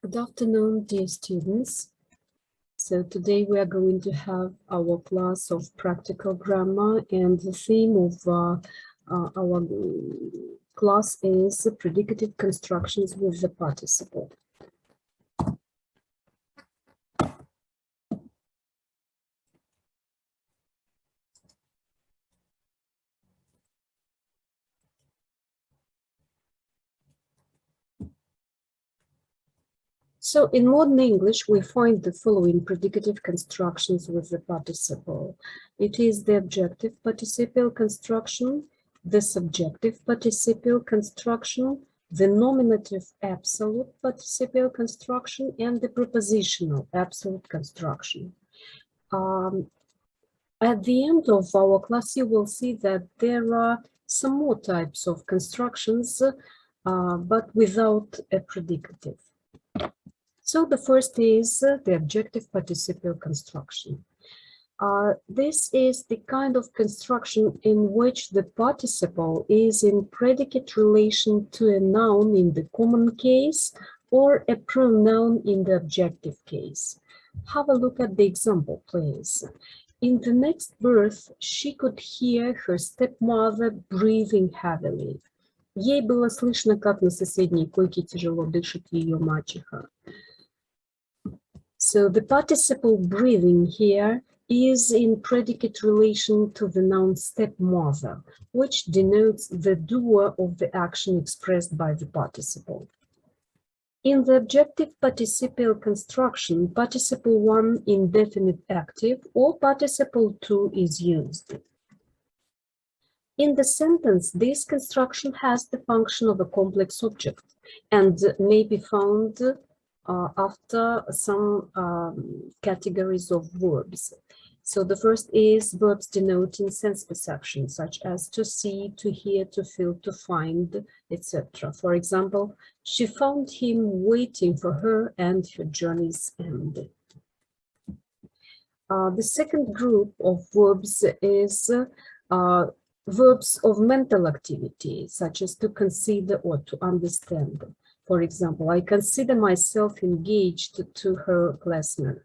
Good afternoon, dear students. So today we are going to have our class of practical grammar, and the theme of our class is predicative constructions with the participle. So in modern English, we find the following predicative constructions with the participle. It is the objective participle construction, the subjective participle construction, the nominative absolute participle construction, and the prepositional absolute construction. At the end of our class, you will see that there are some more types of constructions, but without a predicative. So the first is the objective participle construction. This is the kind of construction in which the participle is in predicate relation to a noun in the common case or a pronoun in the objective case. Have a look at the example, please. In the next birth, she could hear her stepmother breathing heavily. Ей было слышно, как на соседней койке тяжело дышит ее мачеха. So the participle breathing here is in predicate relation to the noun stepmother, which denotes the doer of the action expressed by the participle. In the objective participle construction, participle 1 indefinite active or participle 2 is used. In the sentence, this construction has the function of a complex object and may be found after some categories of verbs. So the first is verbs denoting sense perception, such as to see, to hear, to feel, to find, etc. For example, she found him waiting for her and her journey's end. The second group of verbs is verbs of mental activity, such as to consider or to understand. For example, I consider myself engaged to her classmate.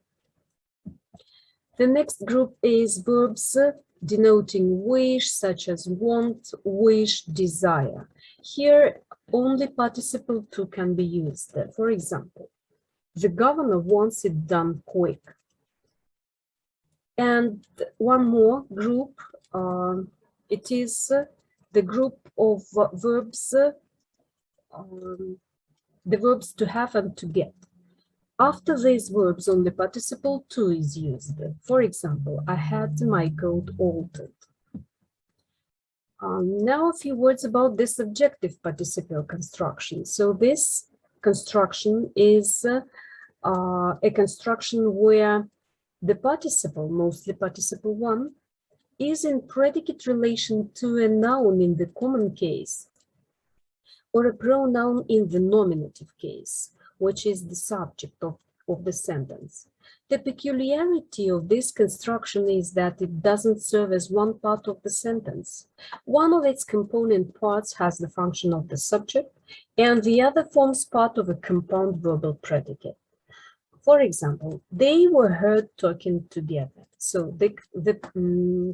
The next group is verbs denoting wish, such as want, wish, desire. Here, only participle 2 can be used. For example, the governor wants it done quick. And one more group, it is the group of verbs the verbs to have and to get. After these verbs, only participle 2 is used. For example, I had my coat altered. Now a few words about the subjective participle construction. So this construction is a construction where the participle, mostly participle 1, is in predicate relation to a noun in the common case or a pronoun in the nominative case, which is the subject of the sentence. The peculiarity of this construction is that it doesn't serve as one part of the sentence. One of its component parts has the function of the subject, and the other forms part of a compound verbal predicate. For example, they were heard talking together. So the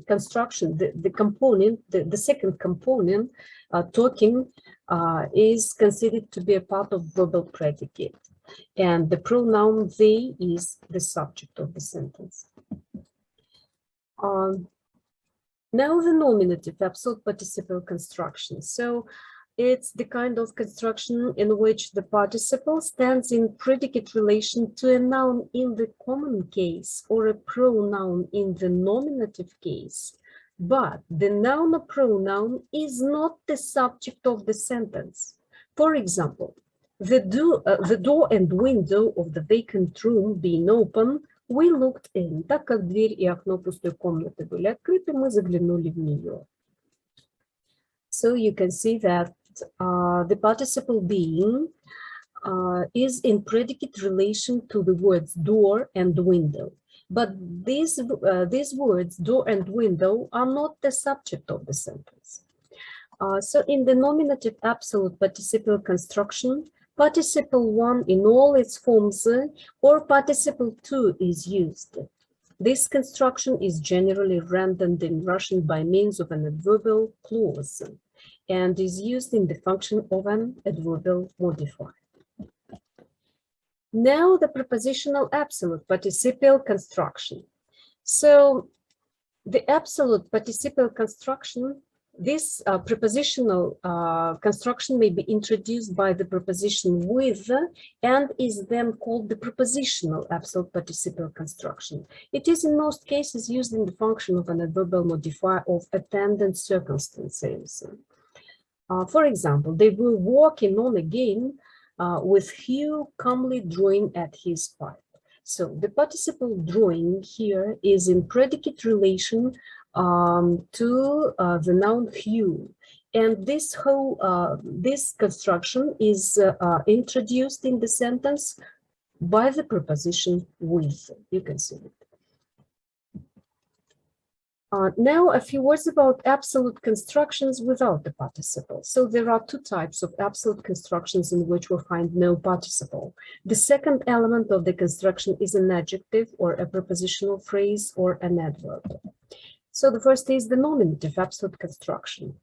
construction, the component, the second component, talking, is considered to be a part of verbal predicate, and the pronoun they is the subject of the sentence. Now the nominative absolute participle construction. So it's the kind of construction in which the participle stands in predicate relation to a noun in the common case or a pronoun in the nominative case. But the noun or pronoun is not the subject of the sentence. For example, the door and window of the vacant room being open, we looked in. Так как дверь и окно пустой комнаты были открыты, мы заглянули в нее. So you can see that the participle being is in predicate relation to the words door and window. But these words, door and window, are not the subject of the sentence. So in the nominative absolute participle construction, participle 1 in all its forms or participle 2 is used. This construction is generally rendered in Russian by means of an adverbial clause and is used in the function of an adverbial modifier. Now the prepositional absolute participial construction. So the absolute participial construction, this prepositional construction may be introduced by the preposition with and is then called the prepositional absolute participial construction. It is in most cases used in the function of an adverbial modifier of attendant circumstances. For example, they were walking on again with Hugh calmly drawing at his pipe. So the participle drawing here is in predicate relation to the noun Hugh, and this whole this construction is introduced in the sentence by the preposition with. You can see it. Now a few words about absolute constructions without the participle. So there are two types of absolute constructions in which we find no participle. The second element of the construction is an adjective or a prepositional phrase or an adverb. So the first is the nominative absolute construction.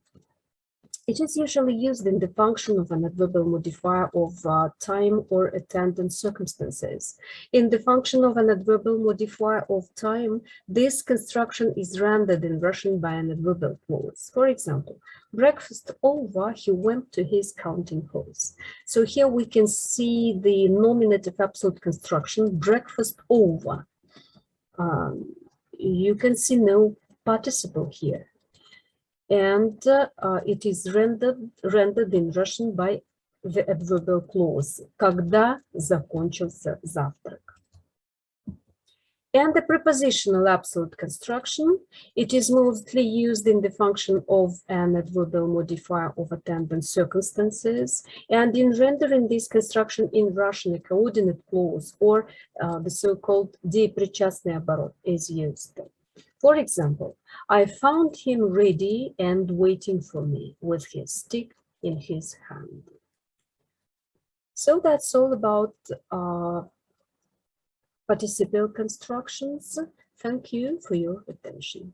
It is usually used in the function of an adverbial modifier of time or attendant circumstances. In the function of an adverbial modifier of time, this construction is rendered in Russian by an adverbial clause. For example, breakfast over, he went to his counting house. So here we can see the nominative absolute construction, breakfast over. You can see no participle here. And it is rendered in Russian by the adverbial clause, когда закончился завтрак. And the prepositional absolute construction, it is mostly used in the function of an adverbial modifier of attendant circumstances, and in rendering this construction in Russian, a coordinate clause or the so-called депричастный оборот is used. For example, I found him ready and waiting for me with his stick in his hand. So that's all about participial constructions. Thank you for your attention.